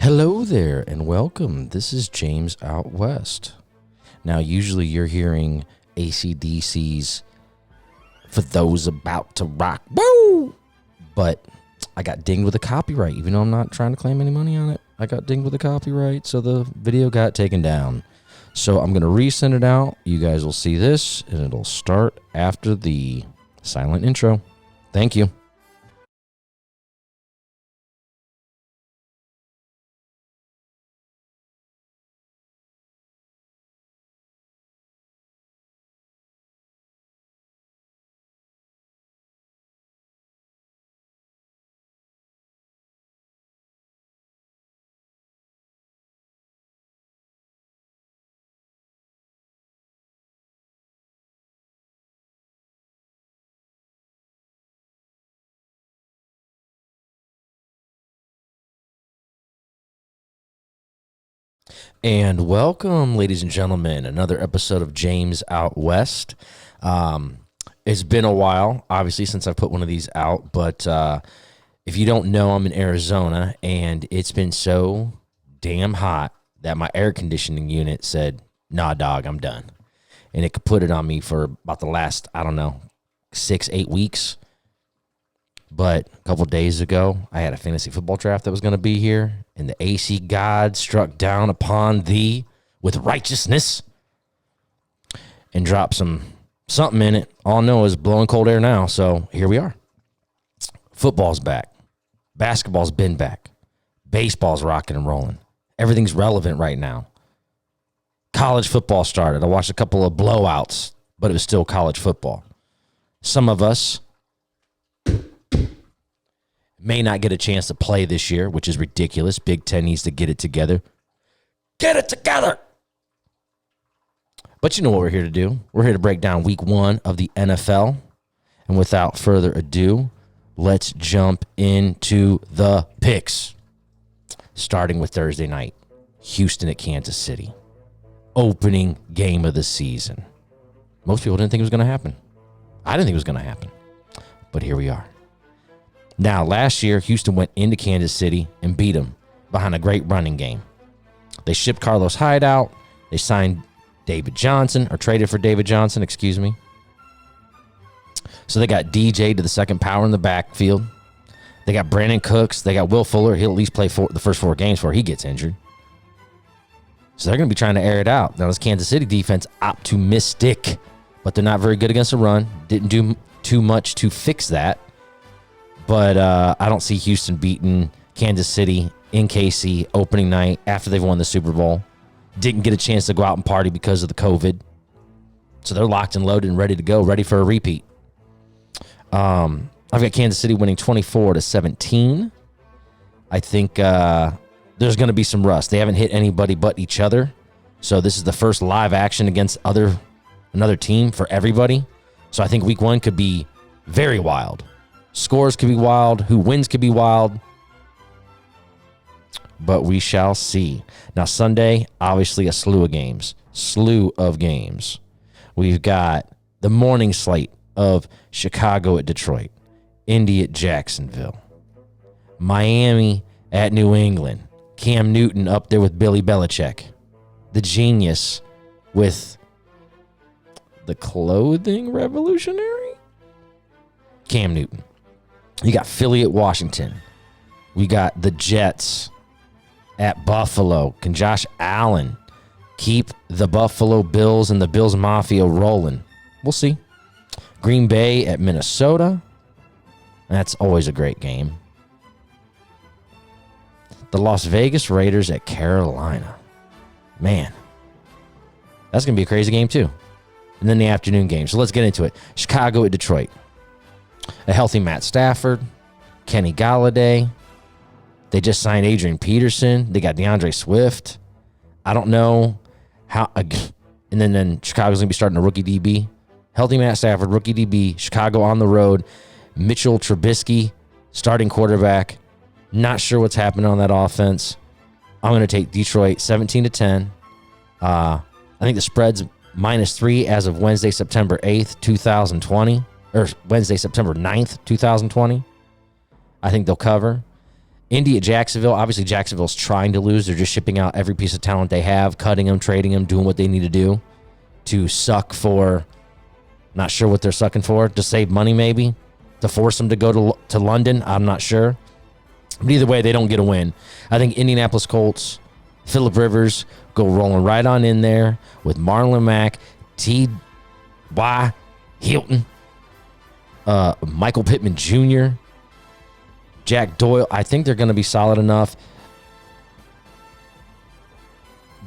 Hello there and welcome. This is James Out West. Now, usually you're hearing AC/DC's For Those About to Rock. Woo! But I got dinged with a copyright, even though I'm not trying to claim any money on it. I got dinged with a copyright, so the video got taken down. So I'm going to resend it out. You guys will see this, and it'll start after the silent intro. Thank you. And welcome, ladies and gentlemen, another episode of James Out West. It's been a while, obviously, since I put one of these out, but if you don't know, I'm in Arizona, and it's been so damn hot that my air conditioning unit said, nah, dog, I'm done. And it could put it on me for about the last, 6-8 weeks. But a couple days ago, I had a fantasy football draft that was going to be here, and the AC God struck down upon thee with righteousness and dropped something in it. All I know is blowing cold air now, so here we are. Football's back. Basketball's been back. Baseball's rocking and rolling. Everything's relevant right now. College football started. I watched a couple of blowouts, but it was still college football. Some of us may not get a chance to play this year, which is ridiculous. Big Ten needs to get it together. Get it together! But you know what we're here to do. We're here to break down week 1 of the NFL. And without further ado, let's jump into the picks. Starting with Thursday night. Houston at Kansas City. Opening game of the season. Most people didn't think it was going to happen. I didn't think it was going to happen. But here we are. Now, last year, Houston went into Kansas City and beat them behind a great running game. They shipped Carlos Hyde out. They signed David Johnson, or traded for David Johnson, excuse me. So they got DJ to the second power in the backfield. They got Brandon Cooks. They got Will Fuller. He'll at least play the first 4 games before he gets injured. So they're going to be trying to air it out. Now, this Kansas City defense, optimistic, but they're not very good against the run. Didn't do too much to fix that. But I don't see Houston beating Kansas City in KC opening night after they've won the Super Bowl. Didn't get a chance to go out and party because of the COVID. So they're locked and loaded and ready to go, ready for a repeat. I've got Kansas City winning 24-17. I think there's going to be some rust. They haven't hit anybody but each other. So this is the first live action against another team for everybody. So I think week 1 could be very wild. Scores could be wild. Who wins could be wild. But we shall see. Now, Sunday, obviously a slew of games. We've got the morning slate of Chicago at Detroit, Indy at Jacksonville, Miami at New England, Cam Newton up there with Billy Belichick, the genius with the clothing revolutionary, Cam Newton. You got Philly at Washington. We got the Jets at Buffalo. Can Josh Allen keep the Buffalo Bills and the Bills Mafia rolling? We'll see. Green Bay at Minnesota. That's always a great game. The Las Vegas Raiders at Carolina. Man, that's going to be a crazy game too. And then the afternoon game. So let's get into it. Chicago at Detroit. A healthy Matt Stafford, Kenny Galladay. They just signed Adrian Peterson. They got DeAndre Swift. I don't know how. And then Chicago's going to be starting a rookie DB. Healthy Matt Stafford, rookie DB. Chicago on the road. Mitchell Trubisky, starting quarterback. Not sure what's happening on that offense. I'm going to take Detroit 17-10. I think the spread's -3 as of Wednesday, September 8th, 2020. Or Wednesday, September 9th, 2020. I think they'll cover. Indy at Jacksonville. Obviously, Jacksonville's trying to lose. They're just shipping out every piece of talent they have, cutting them, trading them, doing what they need to do to suck for, not sure what they're sucking for, to save money maybe, to force them to go to London. I'm not sure. But either way, they don't get a win. I think Indianapolis Colts, Phillip Rivers, go rolling right on in there with Marlon Mack, T.Y. Hilton, Michael Pittman Jr., Jack Doyle. I think they're going to be solid enough.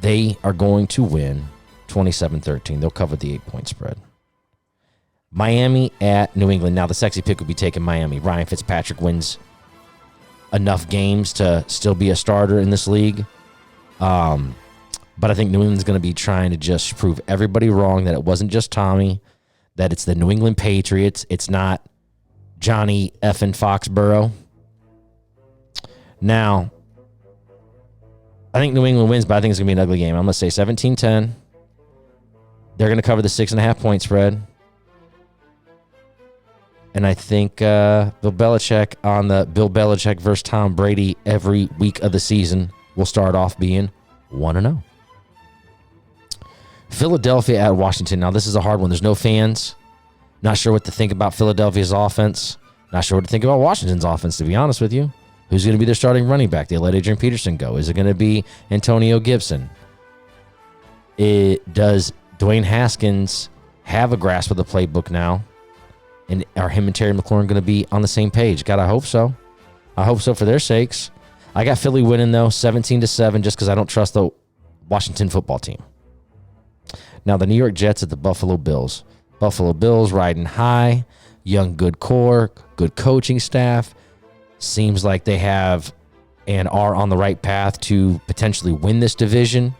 They are going to win 27-13. They'll cover the 8-point spread. Miami at New England. Now, the sexy pick would be taking Miami. Ryan Fitzpatrick wins enough games to still be a starter in this league. But I think New England's going to be trying to just prove everybody wrong, that it wasn't just Tommy, that it's the New England Patriots. It's not Johnny effing Foxborough. Now, I think New England wins, but I think it's going to be an ugly game. I'm going to say 17-10. They're going to cover the 6.5-point spread. And I think Bill Belichick on the Bill Belichick versus Tom Brady every week of the season will start off being 1-0. Philadelphia at Washington. Now, this is a hard one. There's no fans. Not sure what to think about Philadelphia's offense. Not sure what to think about Washington's offense, to be honest with you. Who's going to be their starting running back? They let Adrian Peterson go. Is it going to be Antonio Gibson? Does Dwayne Haskins have a grasp of the playbook now? And are him and Terry McLaurin going to be on the same page? God, I hope so. I hope so for their sakes. I got Philly winning, though, 17-7, just because I don't trust the Washington football team. Now, the New York Jets at the Buffalo Bills. Buffalo Bills riding high, young, good core, good coaching staff. Seems like they have and are on the right path to potentially win this division.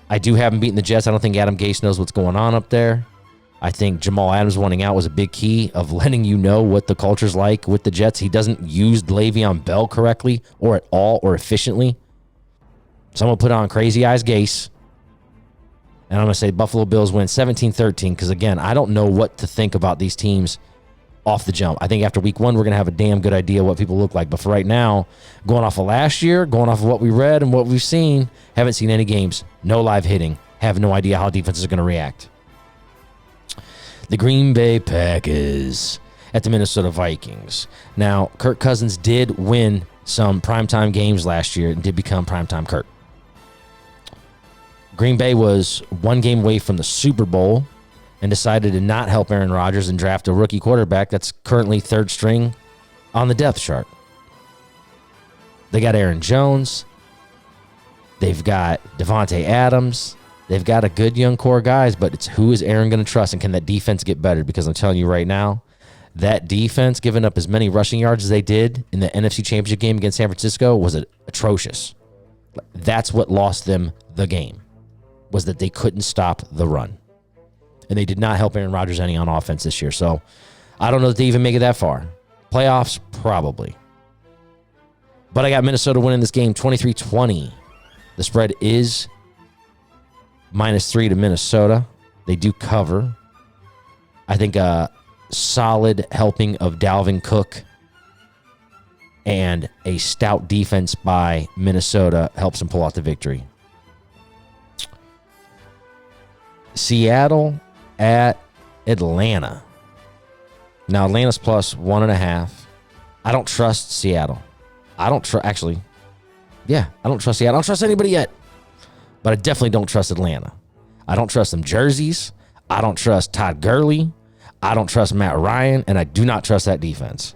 I do have them beating the Jets. I don't think Adam Gase knows what's going on up there. I think Jamal Adams wanting out was a big key of letting you know what the culture's like with the Jets. He doesn't use Le'Veon Bell correctly or at all or efficiently. So I'm going to put on Crazy Eyes Gase. And I'm going to say Buffalo Bills win 17-13 because, again, I don't know what to think about these teams off the jump. I think after week 1, we're going to have a damn good idea what people look like. But for right now, going off of last year, going off of what we read and what we've seen, haven't seen any games, no live hitting, have no idea how defenses are going to react. The Green Bay Packers at the Minnesota Vikings. Now, Kirk Cousins did win some primetime games last year and did become primetime Kirk. Green Bay was one game away from the Super Bowl and decided to not help Aaron Rodgers and draft a rookie quarterback that's currently third string on the depth chart. They got Aaron Jones. They've got Devontae Adams. They've got a good young core guys, but it's who is Aaron going to trust, and can that defense get better? Because I'm telling you right now, that defense giving up as many rushing yards as they did in the NFC Championship game against San Francisco was atrocious. That's what lost them the game, was that they couldn't stop the run. And they did not help Aaron Rodgers any on offense this year. So I don't know that they even make it that far. Playoffs, probably. But I got Minnesota winning this game 23-20. The spread is -3 to Minnesota. They do cover. I think a solid helping of Dalvin Cook and a stout defense by Minnesota helps them pull out the victory. Seattle at Atlanta. Now, Atlanta's +1.5. I don't trust Seattle. I don't trust Seattle. I don't trust anybody yet. But I definitely don't trust Atlanta. I don't trust them jerseys. I don't trust Todd Gurley. I don't trust Matt Ryan. And I do not trust that defense.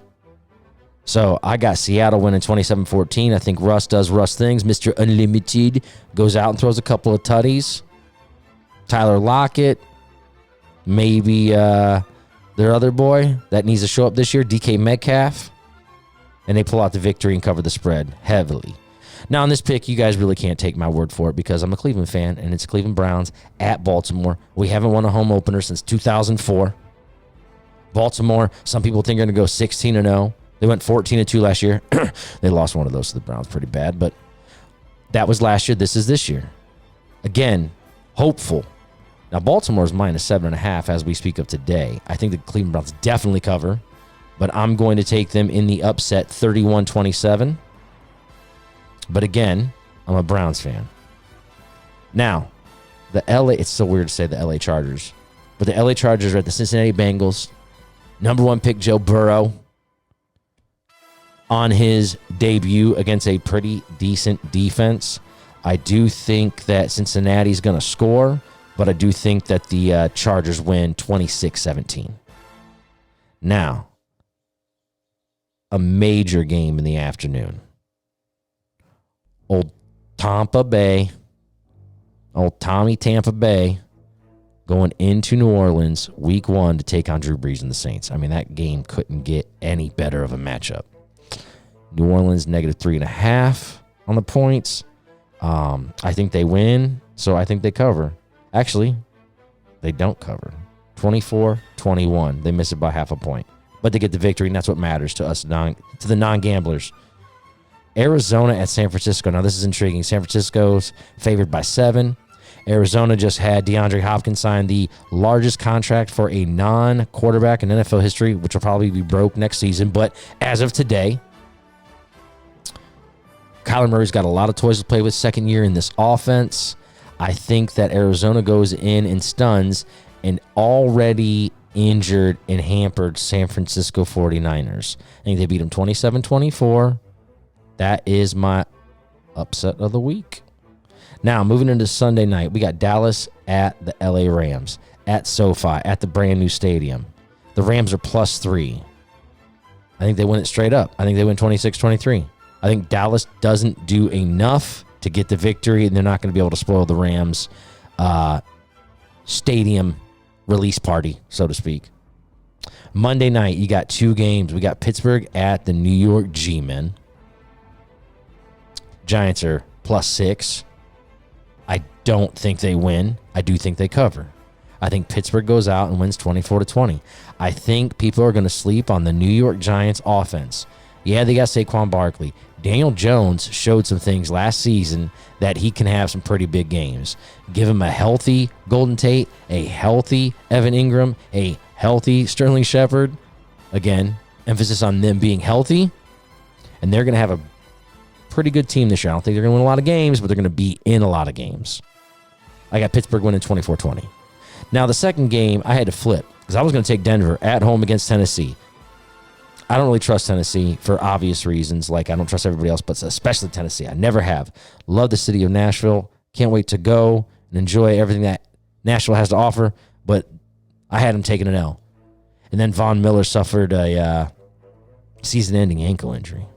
So I got Seattle winning 27-14. I think Russ does Russ things. Mr. Unlimited goes out and throws a couple of tutties. Tyler Lockett. Maybe their other boy that needs to show up this year, DK Metcalf. And they pull out the victory and cover the spread heavily. Now, on this pick, you guys really can't take my word for it because I'm a Cleveland fan, and it's Cleveland Browns at Baltimore. We haven't won a home opener since 2004. Baltimore, some people think they're going to go 16-0. They went 14-2 last year. They lost one of those to the Browns pretty bad, but that was last year. This is this year. Again, hopeful. Now, Baltimore's -7.5 as we speak of today. I think the Cleveland Browns definitely cover, but I'm going to take them in the upset 31-27. But again, I'm a Browns fan. Now, it's so weird to say the LA Chargers, but the LA Chargers are at the Cincinnati Bengals. Number 1 pick, Joe Burrow, on his debut against a pretty decent defense. I do think that Cincinnati's going to score, but I do think that the Chargers win 26-17. Now, a major game in the afternoon. Old Tampa Bay, old Tommy Tampa Bay, going into New Orleans week 1 to take on Drew Brees and the Saints. I mean, that game couldn't get any better of a matchup. New Orleans -3.5 on the points. I think they win, so I think they cover. Actually, they don't cover. 24-21. They miss it by half a point. But they get the victory, and that's what matters to us, to the non-gamblers. Arizona at San Francisco. Now, this is intriguing. San Francisco's favored by 7. Arizona just had DeAndre Hopkins sign the largest contract for a non-quarterback in NFL history, which will probably be broke next season. But as of today, Kyler Murray's got a lot of toys to play with, second year in this offense. I think that Arizona goes in and stuns an already injured and hampered San Francisco 49ers. I think they beat them 27-24. That is my upset of the week. Now, moving into Sunday night, we got Dallas at the LA Rams, at SoFi, at the brand new stadium. The Rams are +3. I think they win it straight up. I think they win 26-23. I think Dallas doesn't do enough to get the victory, and they're not going to be able to spoil the Rams' stadium release party, so to speak. Monday night, you got 2 games. We got Pittsburgh at the New York G-Men. Giants are +6. I don't think they win. I do think they cover. I think Pittsburgh goes out and wins 24-20. I think people are going to sleep on the New York Giants offense. Yeah, they got Saquon Barkley. Daniel Jones showed some things last season that he can have some pretty big games. Give him a healthy Golden Tate, a healthy Evan Ingram, a healthy Sterling Shepard. Again, emphasis on them being healthy. And they're going to have a pretty good team this year. I don't think they're going to win a lot of games, but they're going to be in a lot of games. I got Pittsburgh winning 24-20. Now, the second game, I had to flip because I was going to take Denver at home against Tennessee. I don't really trust Tennessee for obvious reasons. Like, I don't trust everybody else, but especially Tennessee. I never have. Love the city of Nashville. Can't wait to go and enjoy everything that Nashville has to offer, but I had them taking an L. And then Von Miller suffered a season-ending ankle injury.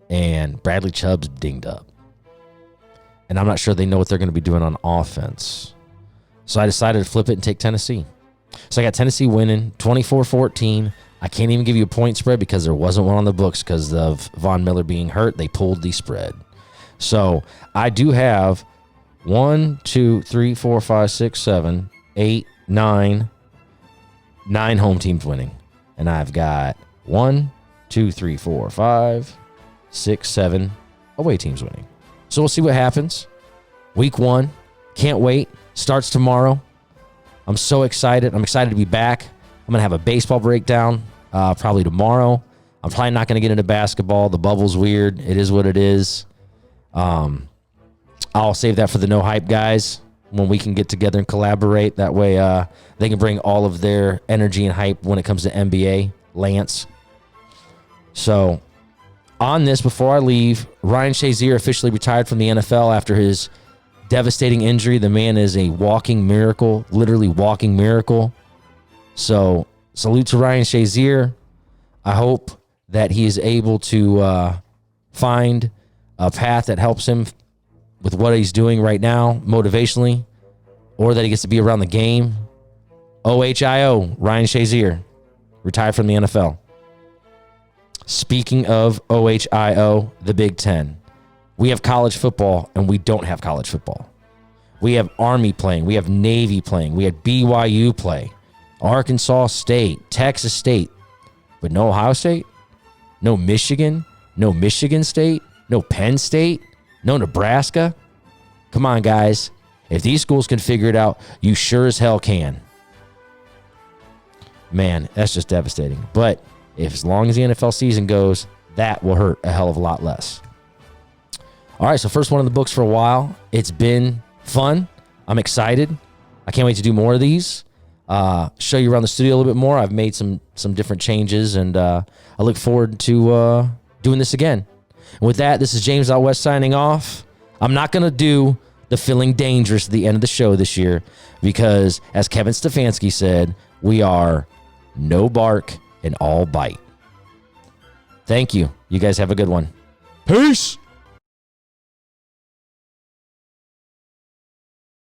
And Bradley Chubb's dinged up. And I'm not sure they know what they're going to be doing on offense. So I decided to flip it and take Tennessee. So I got Tennessee winning 24-14. I can't even give you a point spread because there wasn't one on the books because of Von Miller being hurt. They pulled the spread. So I do have 9 home teams winning. And I've got 7 away teams winning. So we'll see what happens. Week 1. Can't wait. Starts tomorrow. I'm so excited. I'm excited to be back. I'm going to have a baseball breakdown probably tomorrow. I'm probably not going to get into basketball. The bubble's weird. It is what it is. I'll save that for the No Hype guys when we can get together and collaborate. That way they can bring all of their energy and hype when it comes to NBA. Lance. So on this, before I leave, Ryan Shazier officially retired from the NFL after his devastating injury. The man is a walking miracle, literally walking miracle. So salute to Ryan Shazier. I hope that he is able to find a path that helps him with what he's doing right now motivationally, or that he gets to be around the game. OHIO, Ryan Shazier, retired from the NFL. Speaking of OHIO, the Big Ten. We have college football, and we don't have college football. We have Army playing. We have Navy playing. We had BYU play. Arkansas State, Texas State. But no Ohio State? No Michigan? No Michigan State? No Penn State? No Nebraska? Come on, guys. If these schools can figure it out, you sure as hell can. Man, that's just devastating. But if as long as the NFL season goes, that will hurt a hell of a lot less. All right, so first one in the books for a while. It's been fun. I'm excited. I can't wait to do more of these. Show you around the studio a little bit more. I've made some different changes, and I look forward to doing this again. And with that, this is James Out West signing off. I'm not going to do the feeling dangerous at the end of the show this year because, as Kevin Stefanski said, we are no bark and all bite. Thank you. You guys have a good one. Peace.